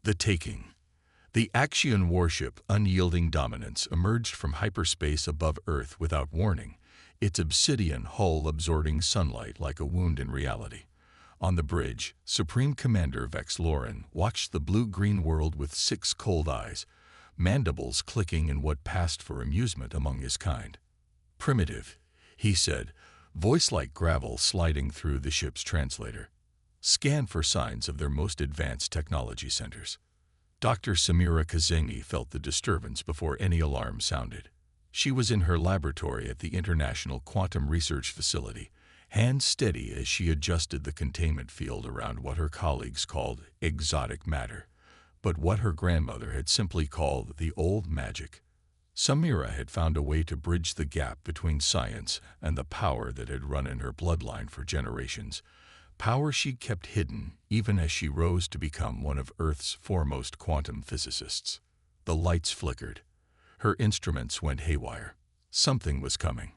The Taking. The Axion warship, unyielding dominance, emerged from hyperspace above Earth without warning, its obsidian hull absorbing sunlight like a wound in reality. On the bridge, Supreme Commander Vex Loren watched the blue-green world with 6 cold eyes, mandibles clicking in what passed for amusement among his kind. "Primitive," he said, voice like gravel sliding through the ship's translator. "Scan for signs of their most advanced technology centers." Dr. Samira Kazemi felt the disturbance before any alarm sounded. She was in her laboratory at the International Quantum Research Facility, hands steady as she adjusted the containment field around what her colleagues called exotic matter, but what her grandmother had simply called the old magic. Samira had found a way to bridge the gap between science and the power that had run in her bloodline for generations, power she'd kept hidden even as she rose to become one of Earth's foremost quantum physicists. The lights flickered. Her instruments went haywire. Something was coming.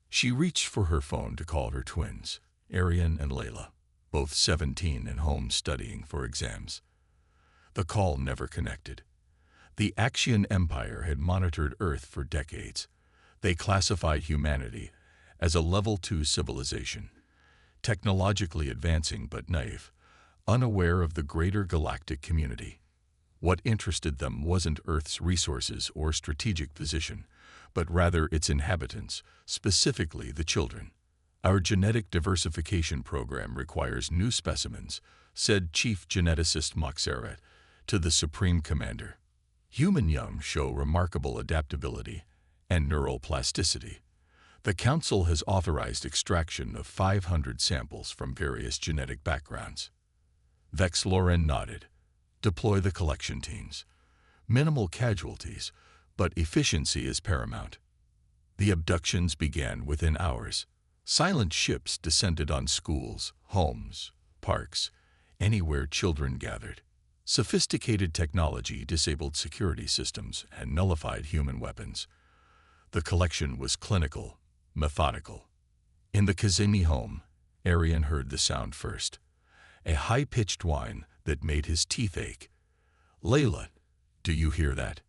She reached for her phone to call her twins, Arian and Layla, both 17 and home studying for exams. The call never connected. The Galactic Empire had monitored Earth for decades. They classified humanity as a Level 2 civilization, technologically advancing but naive, unaware of the greater galactic community. What interested them wasn't Earth's resources or strategic position, but rather its inhabitants, specifically the children. "Our genetic diversification program requires new specimens," said Chief Geneticist Moxeret to the Supreme Commander. "Human young show remarkable adaptability and neural plasticity. The Council has authorized extraction of 500 samples from various genetic backgrounds." Vex Loren nodded. "Deploy the collection teams. Minimal casualties, but efficiency is paramount." The abductions began within hours. Silent ships descended on schools, homes, parks, anywhere children gathered. Sophisticated technology disabled security systems and nullified human weapons. The collection was clinical, methodical. In the Kazemi home, Arian heard the sound first, a high-pitched whine that made his teeth ache. "Layla, do you hear that?"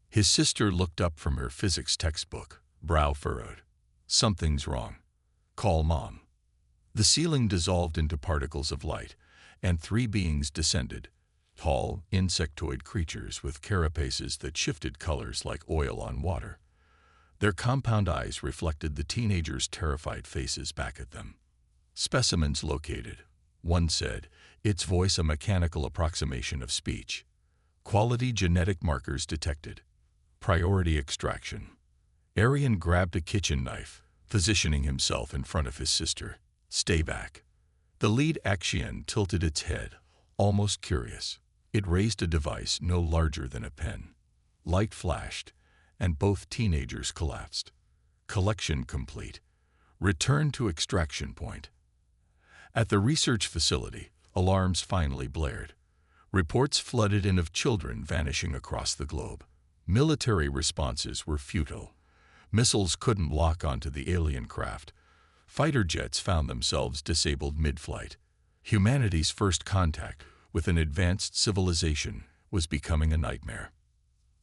His sister looked up from her physics textbook, brow furrowed. "Something's wrong. Call Mom." The ceiling dissolved into particles of light, and 3 beings descended, tall, insectoid creatures with carapaces that shifted colors like oil on water. Their compound eyes reflected the teenagers' terrified faces back at them. "Specimens located," one said, its voice a mechanical approximation of speech. "Quality genetic markers detected. Priority extraction." Arian grabbed a kitchen knife, positioning himself in front of his sister. "Stay back." The lead Axion tilted its head, almost curious. It raised a device no larger than a pen. Light flashed, and both teenagers collapsed. Collection complete. Return to extraction point. At the research facility, alarms finally blared. Reports flooded in of children vanishing across the globe. Military responses were futile. Missiles couldn't lock onto the alien craft. Fighter jets found themselves disabled mid-flight. Humanity's first contact with an advanced civilization was becoming a nightmare.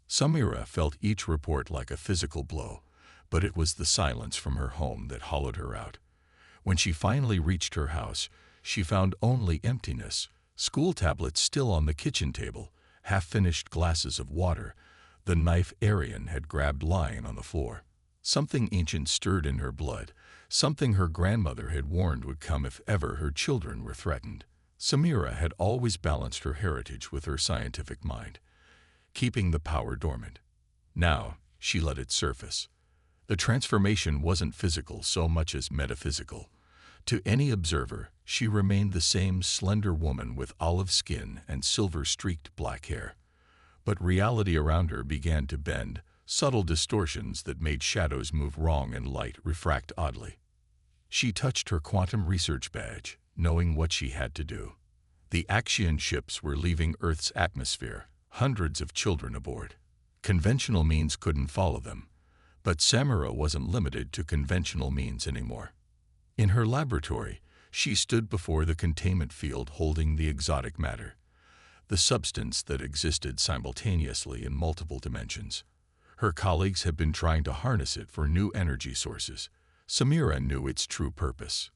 Samira felt each report like a physical blow, but it was the silence from her home that hollowed her out. When she finally reached her house, she found only emptiness, school tablets still on the kitchen table, half-finished glasses of water, the knife Arian had grabbed lying on the floor. Something ancient stirred in her blood, something her grandmother had warned would come if ever her children were threatened. Samira had always balanced her heritage with her scientific mind, keeping the power dormant. Now, she let it surface. The transformation wasn't physical so much as metaphysical. To any observer, she remained the same slender woman with olive skin and silver-streaked black hair. But reality around her began to bend, subtle distortions that made shadows move wrong and light refract oddly. She touched her quantum research badge, knowing what she had to do. The Axion ships were leaving Earth's atmosphere, hundreds of children aboard. Conventional means couldn't follow them, but Samira wasn't limited to conventional means anymore. In her laboratory, she stood before the containment field holding the exotic matter. the substance that existed simultaneously in multiple dimensions. Her colleagues had been trying to harness it for new energy sources. Samira knew its true purpose.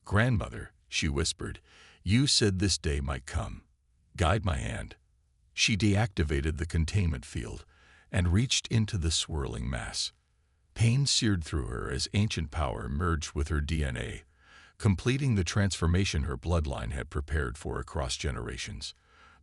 "Grandmother," she whispered, "you said this day might come. Guide my hand." She deactivated the containment field and reached into the swirling mass. Pain seared through her as ancient power merged with her DNA, completing the transformation her bloodline had prepared for across generations.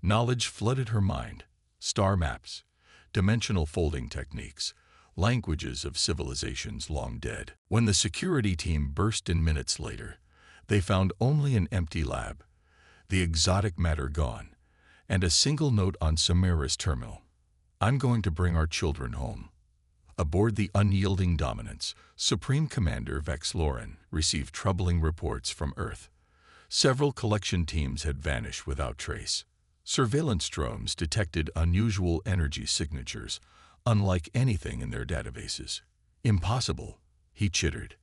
Knowledge flooded her mind: star maps, dimensional folding techniques, languages of civilizations long dead. When the security team burst in minutes later, they found only an empty lab, the exotic matter gone, and a single note on Samira's terminal: "I'm going to bring our children home." Aboard the unyielding Dominance, Supreme Commander Vex Lauren received troubling reports from Earth. Several collection teams had vanished without trace. Surveillance drones detected unusual energy signatures, unlike anything in their databases. "Impossible," he chittered.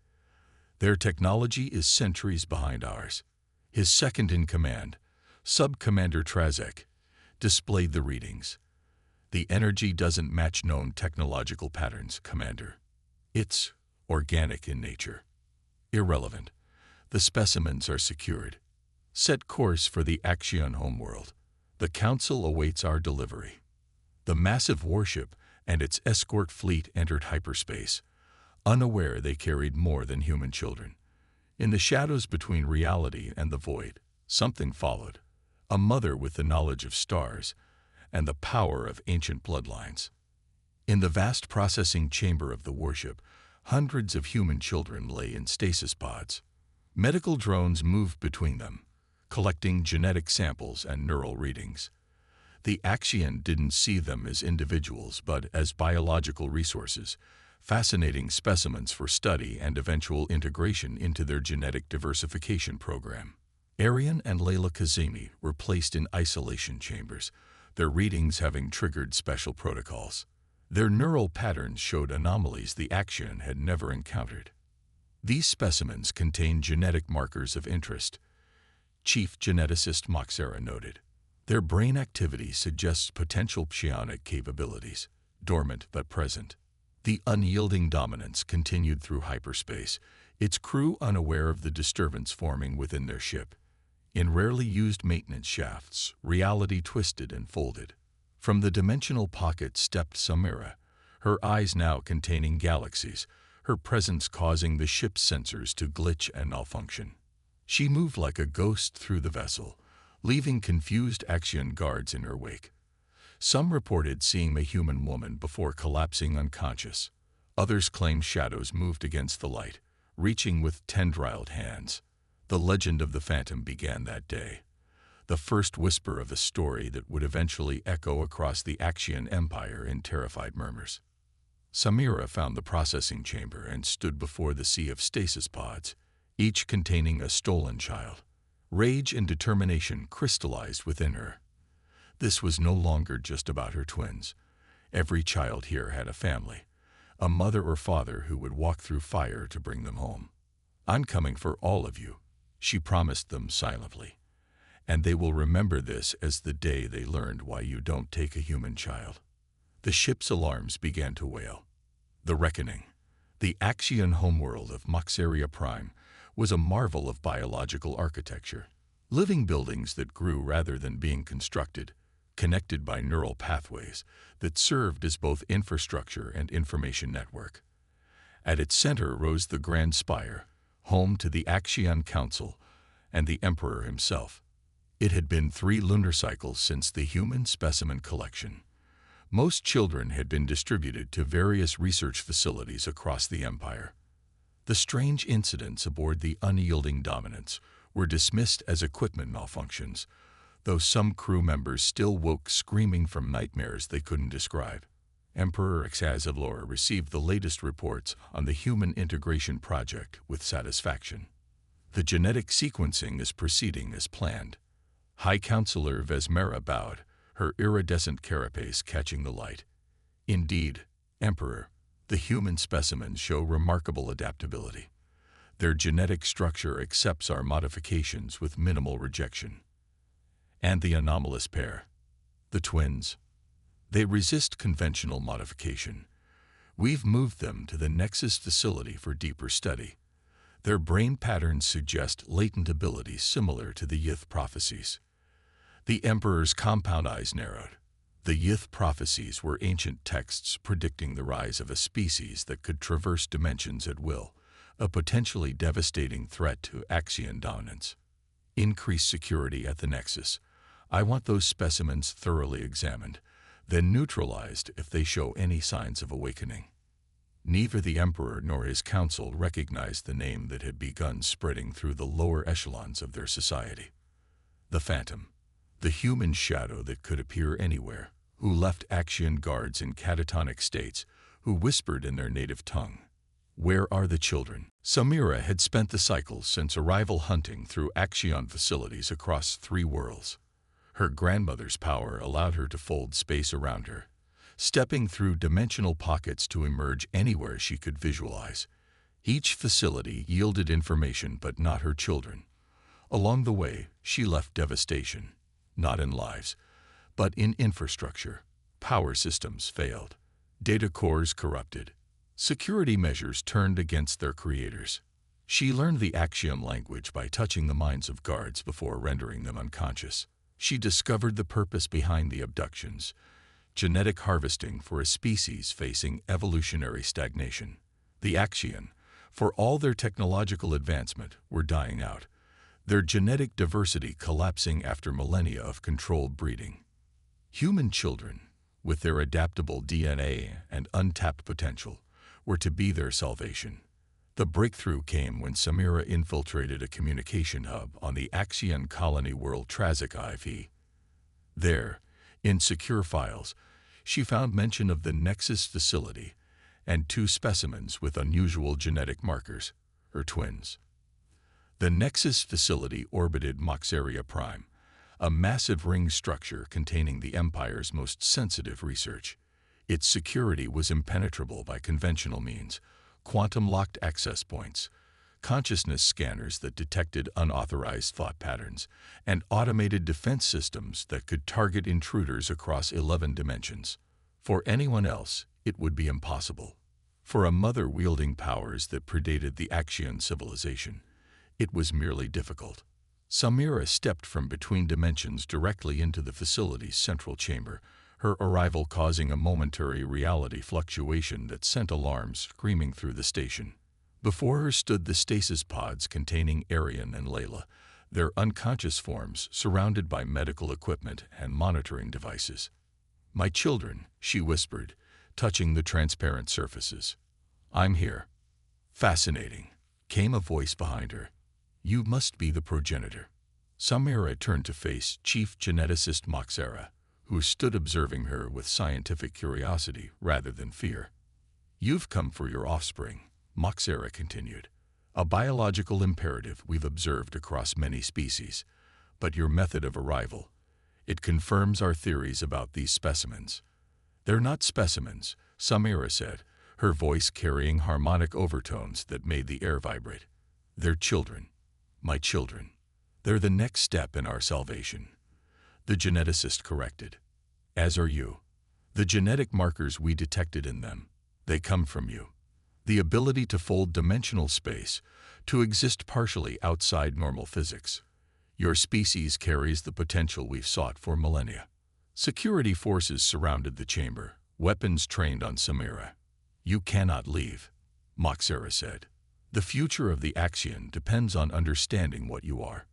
"Their technology is centuries behind ours." His second-in-command, Sub-Commander Trazek, displayed the readings. "The energy doesn't match known technological patterns, Commander. It's organic in nature." "Irrelevant. The specimens are secured. Set course for the Axion homeworld. The Council awaits our delivery." The massive warship and its escort fleet entered hyperspace, unaware they carried more than human children. In the shadows between reality and the void, something followed: a mother with the knowledge of stars and the power of ancient bloodlines. In the vast processing chamber of the warship, hundreds of human children lay in stasis pods. Medical drones moved between them, collecting genetic samples and neural readings. The Axion didn't see them as individuals, but as biological resources, fascinating specimens for study and eventual integration into their genetic diversification program. Arian and Layla Kazemi were placed in isolation chambers, their readings having triggered special protocols. Their neural patterns showed anomalies the Axion had never encountered. These specimens contained genetic markers of interest, Chief Geneticist Moxera noted. Their brain activity suggests potential psionic capabilities, dormant but present. The unyielding Dominance continued through hyperspace, its crew unaware of the disturbance forming within their ship. In rarely used maintenance shafts, reality twisted and folded. From the dimensional pocket stepped Samira, her eyes now containing galaxies, her presence causing the ship's sensors to glitch and malfunction. She moved like a ghost through the vessel, leaving confused Axion guards in her wake. Some reported seeing a human woman before collapsing unconscious. Others claimed shadows moved against the light, reaching with tendriled hands. The legend of the Phantom began that day, the first whisper of a story that would eventually echo across the Axion Empire in terrified murmurs. Samira found the processing chamber and stood before the sea of stasis pods, each containing a stolen child. Rage and determination crystallized within her. This was no longer just about her twins. Every child here had a family, a mother or father who would walk through fire to bring them home. "I'm coming for all of you," she promised them silently, "and they will remember this as the day they learned why you don't take a human child." The ship's alarms began to wail. The reckoning. The Axion homeworld of Moxeria Prime was a marvel of biological architecture. Living buildings that grew rather than being constructed, connected by neural pathways that served as both infrastructure and information network. At its center rose the Grand Spire, home to the Axion Council and the Emperor himself. It had been 3 lunar cycles since the human specimen collection. Most children had been distributed to various research facilities across the Empire. The strange incidents aboard the unyielding Dominance were dismissed as equipment malfunctions, though some crew members still woke screaming from nightmares they couldn't describe. Emperor Xazadlor received the latest reports on the Human Integration Project with satisfaction. The genetic sequencing is proceeding as planned. High Counselor Vesmera bowed, her iridescent carapace catching the light. "Indeed, Emperor, the human specimens show remarkable adaptability. Their genetic structure accepts our modifications with minimal rejection." "And the anomalous pair?" The twins. They resist conventional modification. We've moved them to the Nexus facility for deeper study. Their brain patterns suggest latent abilities similar to the Yith prophecies. The Emperor's compound eyes narrowed. The Yith prophecies were ancient texts predicting the rise of a species that could traverse dimensions at will, a potentially devastating threat to Axion dominance. Increase security at the Nexus. I want those specimens thoroughly examined, then neutralized if they show any signs of awakening. Neither the Emperor nor his council recognized the name that had begun spreading through the lower echelons of their society. The Phantom, the human shadow that could appear anywhere, who left Axion guards in catatonic states, who whispered in their native tongue. Where are the children? Samira had spent the cycle since arrival hunting through Axion facilities across 3 worlds. Her grandmother's power allowed her to fold space around her, stepping through dimensional pockets to emerge anywhere she could visualize. Each facility yielded information, but not her children. Along the way, she left devastation, not in lives, but in infrastructure. Power systems failed, data cores corrupted, security measures turned against their creators. She learned the Axiom language by touching the minds of guards before rendering them unconscious. She discovered the purpose behind the abductions, genetic harvesting for a species facing evolutionary stagnation. The Axion, for all their technological advancement, were dying out, their genetic diversity collapsing after millennia of controlled breeding. Human children, with their adaptable DNA and untapped potential, were to be their salvation. The breakthrough came when Samira infiltrated a communication hub on the Axion colony world Trazic IV. There, in secure files, she found mention of the Nexus facility and 2 specimens with unusual genetic markers, her twins. The Nexus facility orbited Moxaria Prime, a massive ring structure containing the Empire's most sensitive research. Its security was impenetrable by conventional means: quantum-locked access points, consciousness scanners that detected unauthorized thought patterns, and automated defense systems that could target intruders across 11 dimensions. For anyone else, it would be impossible. For a mother wielding powers that predated the Axion civilization, it was merely difficult. Samira stepped from between dimensions directly into the facility's central chamber, her arrival causing a momentary reality fluctuation that sent alarms screaming through the station. Before her stood the stasis pods containing Arian and Layla, their unconscious forms surrounded by medical equipment and monitoring devices. "My children," she whispered, touching the transparent surfaces. "I'm here." "Fascinating," came a voice behind her. "You must be the progenitor." Samira turned to face Chief Geneticist Moxera, who stood observing her with scientific curiosity rather than fear. "You've come for your offspring," Moxera continued. "A biological imperative we've observed across many species. But your method of arrival, it confirms our theories about these specimens." "They're not specimens," Samira said, her voice carrying harmonic overtones that made the air vibrate. "They're children. My children. They're the next step in our salvation." The geneticist corrected. "As are you. The genetic markers we detected in them, they come from you. The ability to fold dimensional space, to exist partially outside normal physics. Your species carries the potential we've sought for millennia." Security forces surrounded the chamber, weapons trained on Samira. "You cannot leave," Moxera said. "The future of the Axion depends on understanding what you are."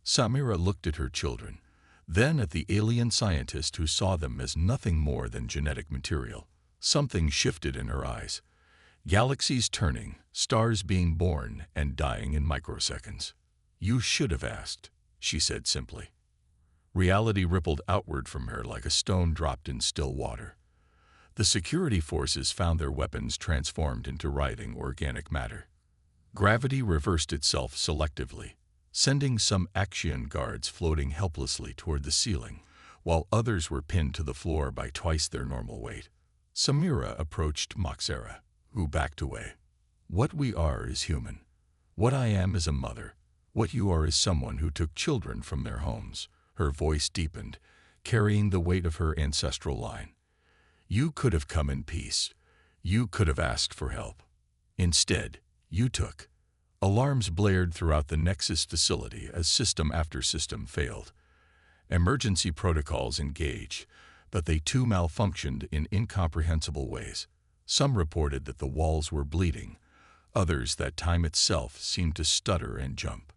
Samira looked at her children, then at the alien scientist who saw them as nothing more than genetic material. Something shifted in her eyes. Galaxies turning, stars being born and dying in microseconds. "You should have asked," she said simply. Reality rippled outward from her like a stone dropped in still water. The security forces found their weapons transformed into writhing organic matter. Gravity reversed itself selectively, sending some Axion guards floating helplessly toward the ceiling, while others were pinned to the floor by twice their normal weight. Samira approached Moxera, who backed away. "What we are is human. What I am is a mother. What you are is someone who took children from their homes." Her voice deepened, carrying the weight of her ancestral line. You could have come in peace. You could have asked for help. Instead, you took. Alarms blared throughout the Nexus facility as system after system failed. Emergency protocols engaged, but they too malfunctioned in incomprehensible ways. Some reported that the walls were bleeding, others that time itself seemed to stutter and jump.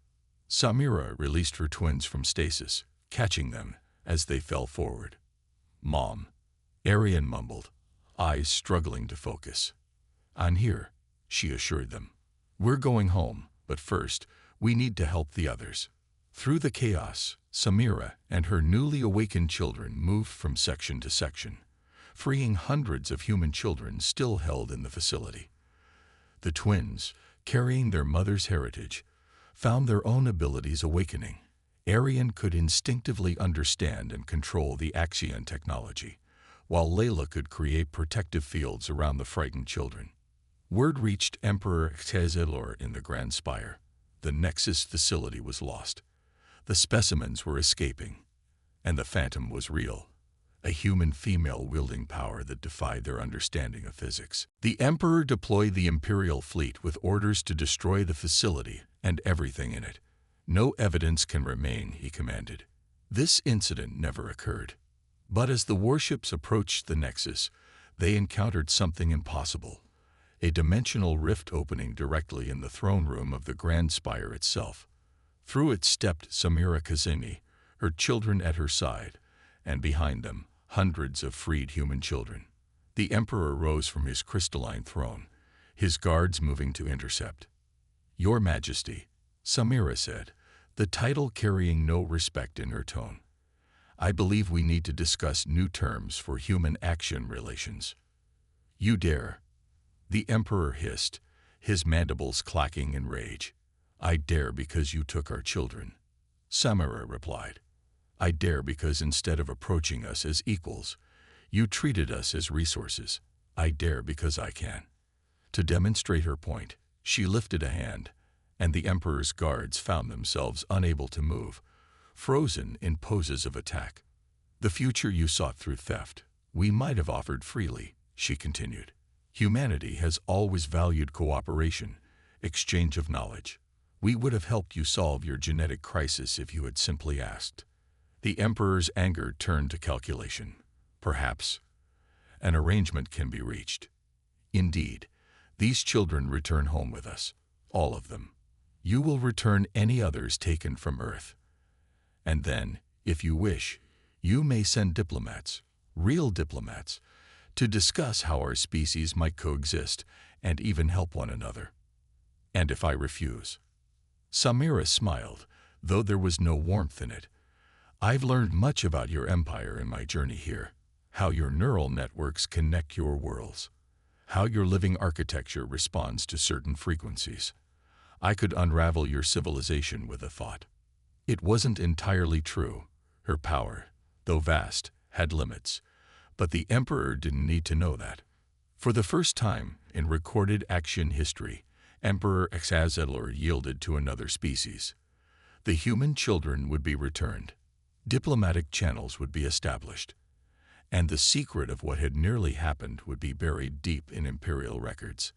Samira released her twins from stasis, catching them as they fell forward. "Mom," Arian mumbled, eyes struggling to focus. "I'm here," she assured them. "We're going home, but first, we need to help the others." Through the chaos, Samira and her newly awakened children moved from section to section, freeing hundreds of human children still held in the facility. The twins, carrying their mother's heritage, found their own abilities awakening. Arian could instinctively understand and control the Axion technology, while Layla could create protective fields around the frightened children. Word reached Emperor Xazilor in the Grand Spire. The Nexus facility was lost. The specimens were escaping, and the Phantom was real, a human female wielding power that defied their understanding of physics. The Emperor deployed the Imperial fleet with orders to destroy the facility and everything in it. "No evidence can remain," he commanded. This incident never occurred. But as the warships approached the Nexus, they encountered something impossible. A dimensional rift opening directly in the throne room of the Grand Spire itself. Through it stepped Samira Kazemi, her children at her side, and behind them, hundreds of freed human children. The Emperor rose from his crystalline throne, his guards moving to intercept. "Your Majesty," Samira said, the title carrying no respect in her tone. "I believe we need to discuss new terms for human-action relations." "You dare?" The Emperor hissed, his mandibles clacking in rage. "I dare because you took our children." Samira replied, "I dare because instead of approaching us as equals, you treated us as resources. I dare because I can." To demonstrate her point, she lifted a hand, and the Emperor's guards found themselves unable to move, frozen in poses of attack. "The future you sought through theft, we might have offered freely," she continued. "Humanity has always valued cooperation, exchange of knowledge. We would have helped you solve your genetic crisis if you had simply asked." The Emperor's anger turned to calculation. "Perhaps an arrangement can be reached. Indeed, these children return home with us, all of them. You will return any others taken from Earth. And then, if you wish, you may send diplomats, real diplomats, to discuss how our species might coexist and even help one another." "And if I refuse?" Samira smiled, though there was no warmth in it. "I've learned much about your empire in my journey here, how your neural networks connect your worlds, how your living architecture responds to certain frequencies. I could unravel your civilization with a thought." It wasn't entirely true. Her power, though vast, had limits, but the Emperor didn't need to know that. For the first time in recorded Axion history, Emperor Xazilor yielded to another species. The human children would be returned. Diplomatic channels would be established. And the secret of what had nearly happened would be buried deep in Imperial records.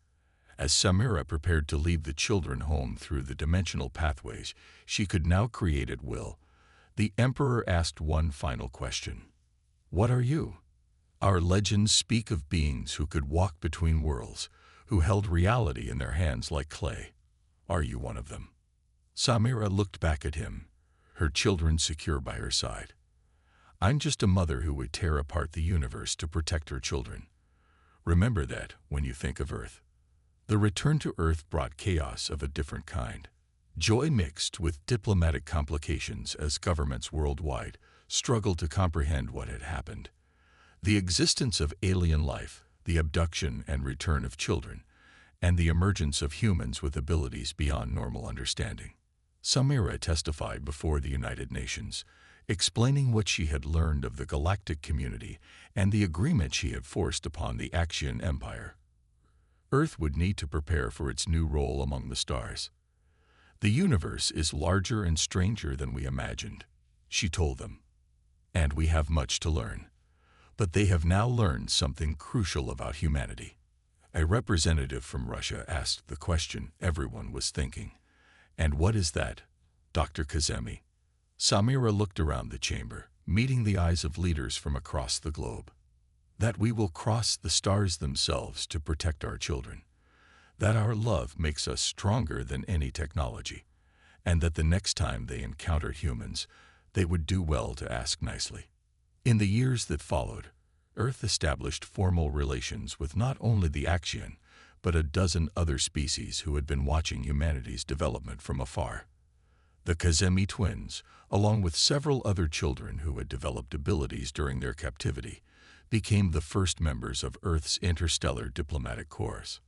As Samira prepared to lead the children home through the dimensional pathways she could now create at will, the Emperor asked one final question. "What are you?" "Our legends speak of beings who could walk between worlds, who held reality in their hands like clay. Are you one of them?" Samira looked back at him, her children secure by her side. "I'm just a mother who would tear apart the universe to protect her children. Remember that when you think of Earth." The return to Earth brought chaos of a different kind. Joy mixed with diplomatic complications as governments worldwide struggled to comprehend what had happened. The existence of alien life, the abduction and return of children, and the emergence of humans with abilities beyond normal understanding. Samira testified before the United Nations, explaining what she had learned of the galactic community and the agreement she had forced upon the Galactic Empire. Earth would need to prepare for its new role among the stars. "The universe is larger and stranger than we imagined," she told them. and we have much to learn. But they have now learned something crucial about humanity. A representative from Russia asked the question everyone was thinking. And what is that, Dr. Kazemi? Samira looked around the chamber, meeting the eyes of leaders from across the globe. That we will cross the stars themselves to protect our children. That our love makes us stronger than any technology. And that the next time they encounter humans, they would do well to ask nicely. In the years that followed, Earth established formal relations with not only the Axion, but a dozen other species who had been watching humanity's development from afar. The Kazemi twins, along with several other children who had developed abilities during their captivity, became the first members of Earth's interstellar diplomatic corps.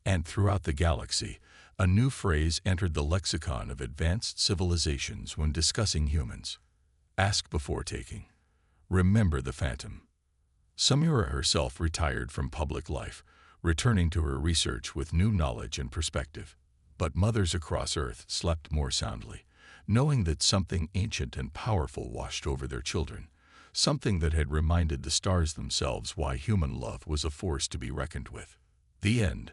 And throughout the galaxy, a new phrase entered the lexicon of advanced civilizations when discussing humans. Ask before taking. Remember the phantom. Samira herself retired from public life, returning to her research with new knowledge and perspective. But mothers across Earth slept more soundly, knowing that something ancient and powerful washed over their children, something that had reminded the stars themselves why human love was a force to be reckoned with. The end.